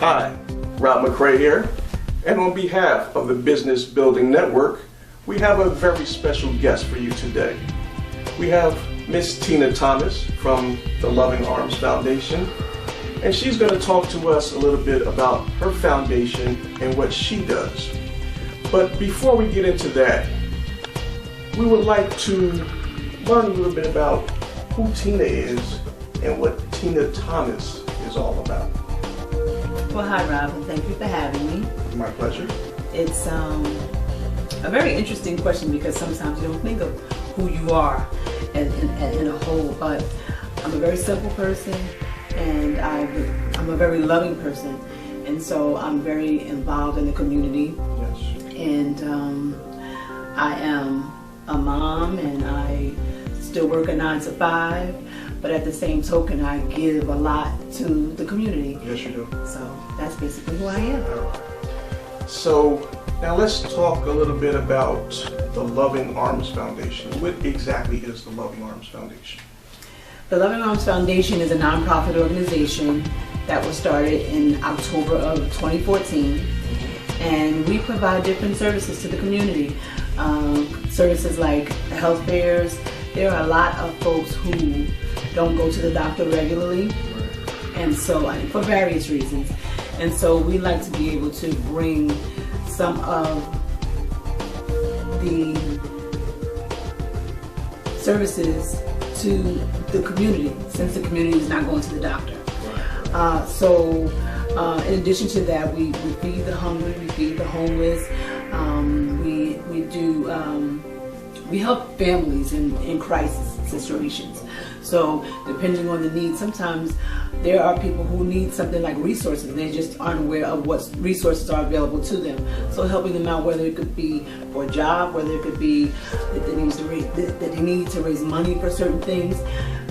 Hi, Rob McCray here, and on behalf of the Business Building Network, we have a very special guest for you today. We have Miss Tina Thomas from the Loving Arms Foundation, and she's going to talk to us a little bit about her foundation and what she does. But before we get into that, we would like to learn a little bit about who Tina is and what Tina Thomas is all about. Well, hi Rob, and thank you for having me. My pleasure. It's a very interesting question because sometimes you don't think of who you are in a whole, but I'm a very simple person and I'm a very loving person, and so I'm very involved in the community. Yes. And I am a mom, and I still work a 9 to 5, but at the same token I give a lot to the community. Yes, you do. So that's basically who I am. All right. So now let's talk a little bit about the Loving Arms Foundation. What exactly is the Loving Arms Foundation? The Loving Arms Foundation is a nonprofit organization that was started in October of 2014, and we provide different services to the community. Services like health fairs. There are a lot of folks who don't go to the doctor regularly, and so for various reasons. And so we like to be able to bring some of the services to the community, since the community is not going to the doctor. In addition to that, we feed the hungry, we feed the homeless. We help families in crisis situations. So depending on the need, sometimes there are people who need something like resources and they just aren't aware of what resources are available to them. So helping them out, whether it could be for a job, whether it could be that they need to raise money for certain things.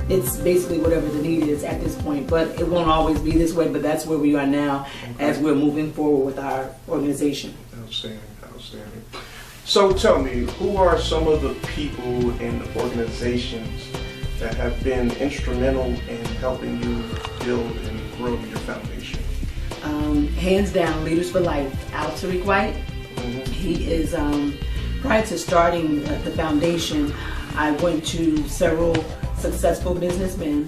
It's basically whatever the need is at this point, but it won't always be this way, but that's where we are now as we're moving forward with our organization. Outstanding. So tell me, who are some of the people and organizations that have been instrumental in helping you build and grow your foundation? Hands down, Leaders for Life, Altariq White. He is, prior to starting the foundation, I went to several successful businessmen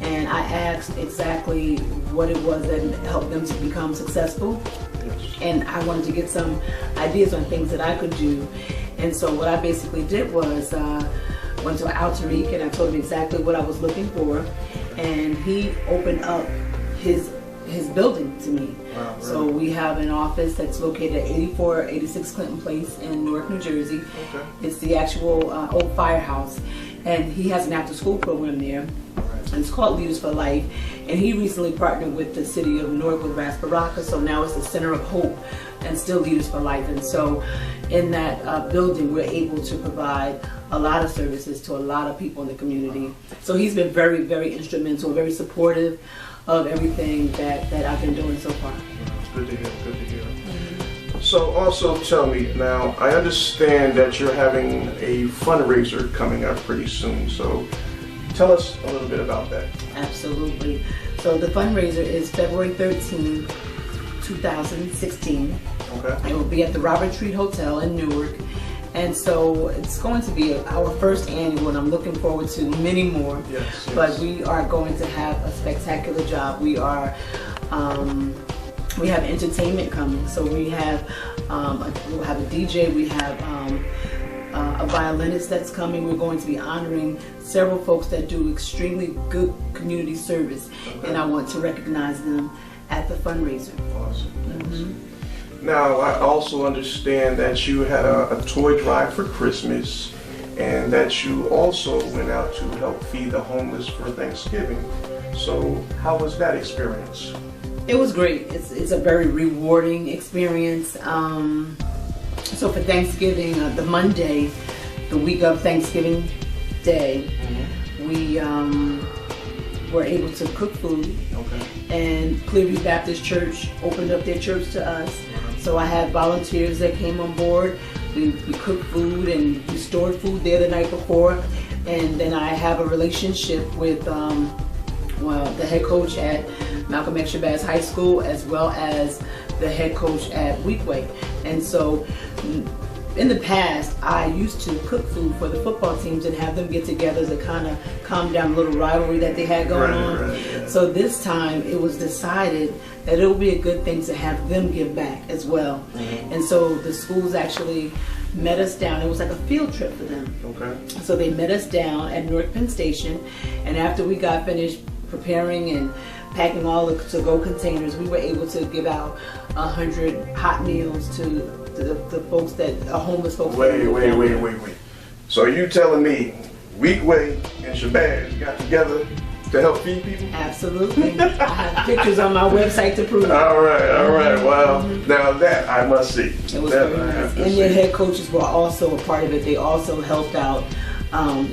and I asked exactly what it was that helped them to become successful. Yes. And I wanted to get some ideas on things that I could do. And so what I basically did was went to Altariq and I told him exactly what I was looking for, and he opened up his building to me. Wow, really? So we have an office that's located at 8486 Clinton Place in Newark, New Jersey. Okay. It's the actual old firehouse, and he has an after-school program there. And it's called Leaders for Life, and he recently partnered with the city of Newark with Ras Baraka, so now it's the Center of Hope and still Leaders for Life. And so in that building we're able to provide a lot of services to a lot of people in the community. So he's been very, very instrumental, very supportive of everything that I've been doing so far. Good to hear. So also tell me, now I understand that you're having a fundraiser coming up pretty soon, so tell us a little bit about that. Absolutely. So the fundraiser is February 13, 2016. Okay. It will be at the Robert Treat Hotel in Newark. And so it's going to be our first annual, and I'm looking forward to many more. Yes. But we are going to have a spectacular job. We are, we have entertainment coming. So we'll have a DJ, we have a violinist that's coming. We're going to be honoring several folks that do extremely good community service, and I want to recognize them at the fundraiser. Awesome. Now, I also understand that you had a toy drive for Christmas, and that you also went out to help feed the homeless for Thanksgiving. So how was that experience? It was great. It's a very rewarding experience. So for Thanksgiving, the Monday, the week of Thanksgiving Day, we were able to cook food. Okay. And Clearview Baptist Church opened up their church to us. So I had volunteers that came on board. We cooked food and we stored food there the night before. And then I have a relationship with the head coach at Malcolm X Shabazz High School, as well as the head coach at Weekway. And so in the past, I used to cook food for the football teams and have them get together to kind of calm down a little rivalry that they had going on. Yeah. So this time it was decided that it would be a good thing to have them give back as well. And so the schools actually met us down. It was like a field trip for them. Okay. So they met us down at Newark Penn Station, and after we got finished preparing and packing all the to-go containers, we were able to give out 100 hot meals to the folks that are homeless folks. Wait. So you telling me Weekway and Shabazz got together to help feed people? Absolutely. I have pictures on my website to prove it. All right. Well, now that I must see. It was very nice. And their head coaches were also a part of it. They also helped out.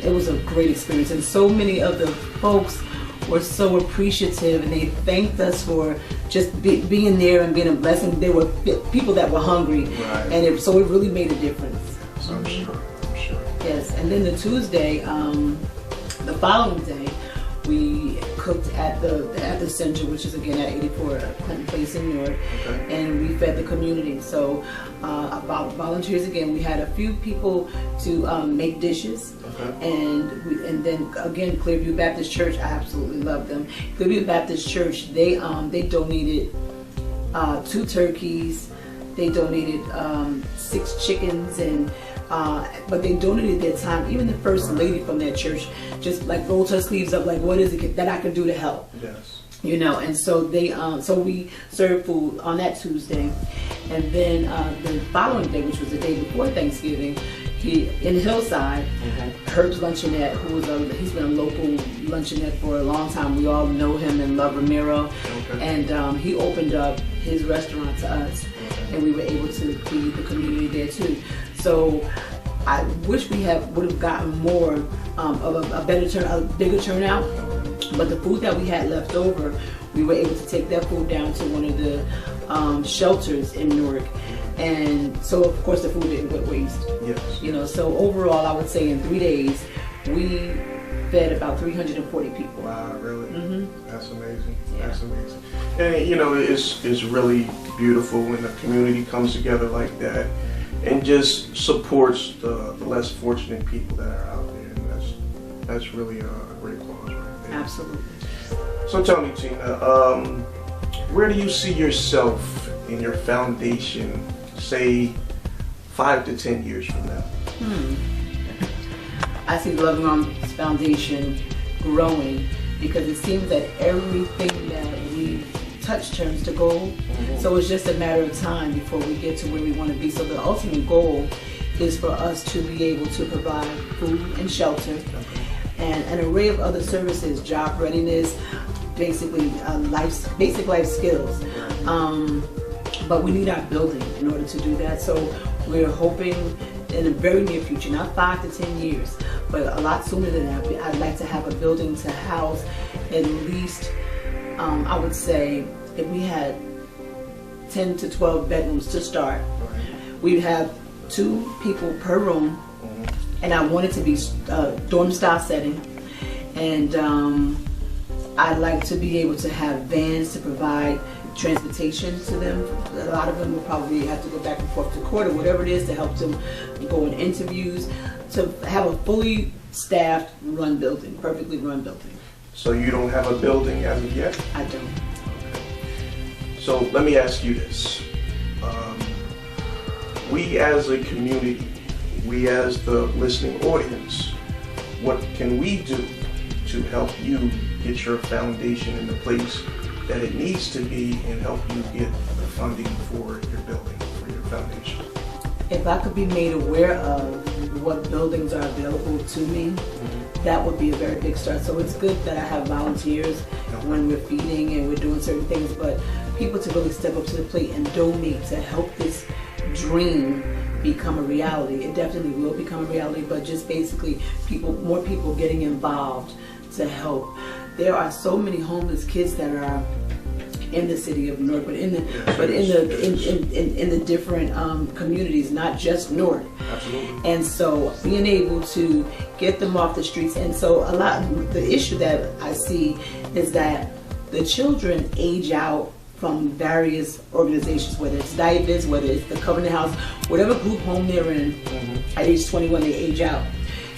It was a great experience, and so many of the folks were so appreciative, and they thanked us for just being there and being a blessing. They were people that were hungry, and so it really made a difference. So I'm sure. Yes, and then the Tuesday, the following day, we cooked at the center, which is again at 84 Clinton Place in Newark, and we fed the community. So about volunteers again, we had a few people to make dishes, and then again Clearview Baptist Church, I absolutely love them. Clearview Baptist Church, they donated 2 turkeys, they donated 6 chickens, and but they donated their time. Even the first lady from that church just like rolled her sleeves up, like, what is it that I can do to help? Yes. You know, and so they so we served food on that Tuesday, and then the following day, which was the day before Thanksgiving, he in Hillside, Herb's Luncheonette, he's been a local luncheonette for a long time. We all know him and love Ramiro, and he opened up his restaurant to us, and we were able to feed the community there too. So I wish we would have gotten more of a bigger turnout. But the food that we had left over, we were able to take that food down to one of the shelters in Newark. And so, of course, the food didn't go to waste. Yes. You know, so overall, I would say in 3 days, we fed about 340 people. Wow, really? That's amazing. Yeah. That's amazing. And, you know, it's really beautiful when the community comes together like that and just supports the less fortunate people that are out there. And that's really a great cause right there. Absolutely. So tell me, Tina, where do you see yourself in your foundation, say 5 to 10 years from now? I see Loving Arms Foundation growing, because it seems that everything that we touch turns to gold. So it's just a matter of time before we get to where we want to be. So the ultimate goal is for us to be able to provide food and shelter and an array of other services, job readiness, basically basic life skills. But we need our building in order to do that. So we're hoping in the very near future, not 5 to 10 years, but a lot sooner than that, I'd like to have a building to house at least, I would say, if we had 10 to 12 bedrooms to start, we'd have 2 people per room, and I want it to be dorm style setting, and I'd like to be able to have vans to provide transportation to them. A lot of them will probably have to go back and forth to court or whatever it is to help them go in interviews, to have a fully staffed run building, perfectly run building. So you don't have a building as of yet? I don't. Okay. So let me ask you this. We as a community, we as the listening audience, what can we do to help you get your foundation in the place that it needs to be and help you get the funding for your building, for your foundation? If I could be made aware of what buildings are available to me, that would be a very big start. So it's good that I have volunteers when we're feeding and we're doing certain things, but people to really step up to the plate and donate to help this dream become a reality. It definitely will become a reality, but just basically more people getting involved to help. There are so many homeless kids that are in the city of Newark, but in the different communities, not just Newark. Absolutely. And so being able to get them off the streets, and so the issue that I see is that the children age out from various organizations, whether it's Diabetes, whether it's the Covenant House, whatever group home they're in. At age 21 they age out.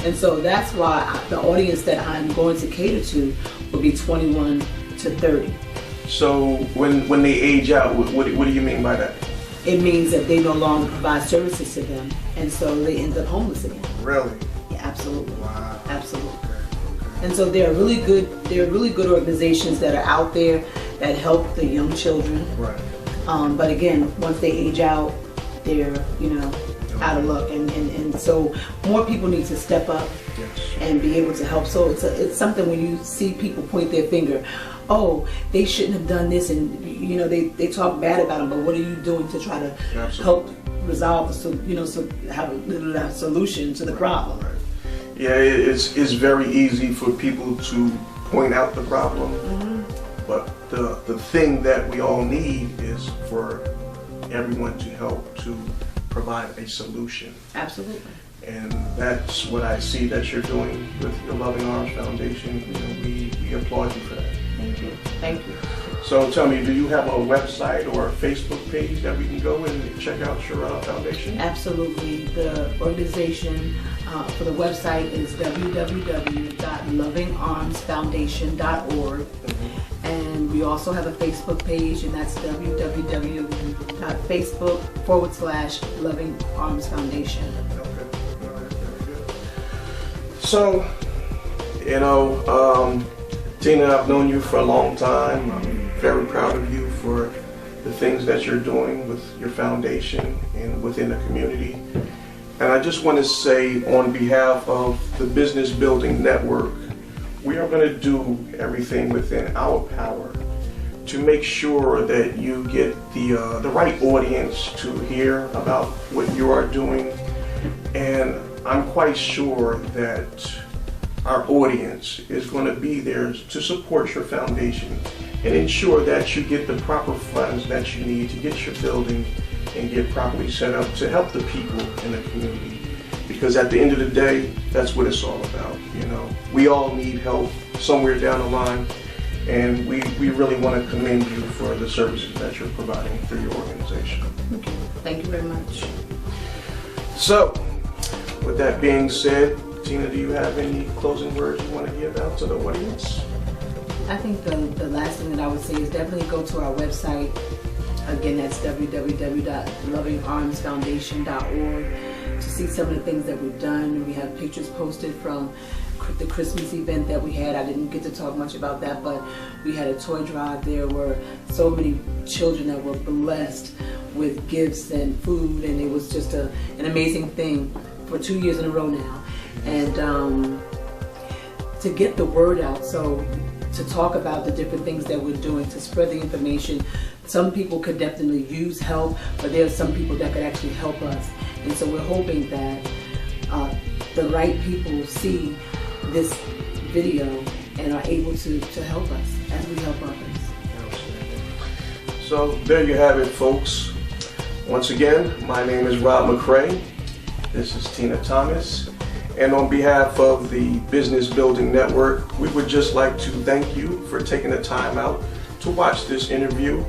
And so that's why the audience that I'm going to cater to will be 21 to 30. So when they age out, what do you mean by that? It means that they no longer provide services to them, and so they end up homeless again. Really? Yeah, absolutely. Wow. Absolutely. And so there are really good organizations that are out there that help the young children. Right. But again, once they age out, they're out of luck, and so more people need to step up and be able to help. So it's something when you see people point their finger, oh, they shouldn't have done this, and they talk bad about them, but what are you doing to try to help resolve so have a solution to the problem? Right. Yeah, it's very easy for people to point out the problem, but the thing that we all need is for everyone to help to provide a solution. Absolutely. And that's what I see that you're doing with your Loving Arms Foundation. We applaud you for that. Thank you. Thank you. So tell me, do you have a website or a Facebook page that we can go and check out your foundation? Absolutely. The organization for the website is www.lovingarmsfoundation.org. And we also have a Facebook page, and that's www.facebook.com/Loving Arms Foundation. Okay. All right. Very good. So, Tina, I've known you for a long time. I'm very proud of you for the things that you're doing with your foundation and within the community. And I just want to say, on behalf of the Business Building Network, we are going to do everything within our power to make sure that you get the right audience to hear about what you are doing. And I'm quite sure that our audience is going to be there to support your foundation and ensure that you get the proper funds that you need to get your building and get properly set up to help the people in the community. Because at the end of the day, that's what it's all about. We all need help somewhere down the line, and we really want to commend you for the services that you're providing through your organization. Okay. Thank you very much. So, with that being said, Tina, do you have any closing words you want to give out to the audience? I think the last thing that I would say is definitely go to our website. Again, that's www.lovingarmsfoundation.org to see some of the things that we've done. We have pictures posted from the Christmas event that we had. I didn't get to talk much about that, but we had a toy drive. There were so many children that were blessed with gifts and food, and it was just an amazing thing for 2 years in a row now. And to get the word out, so to talk about the different things that we're doing, to spread the information. Some people could definitely use help, but there are some people that could actually help us. And so we're hoping that the right people see this video and are able to help us as we help others. So there you have it, folks. Once again, my name is Rob McCray. This is Tina Thomas. And on behalf of the Business Building Network, we would just like to thank you for taking the time out to watch this interview.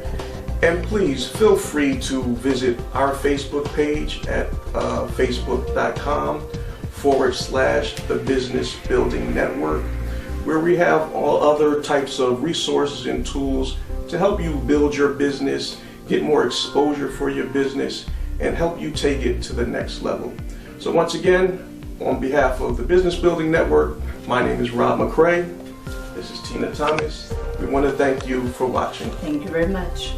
And please feel free to visit our Facebook page at facebook.com/The Business Building Network, where we have all other types of resources and tools to help you build your business, get more exposure for your business, and help you take it to the next level. So once again, on behalf of the Business Building Network, my name is Rob McCray. This is Tina Thomas. We want to thank you for watching. Thank you very much.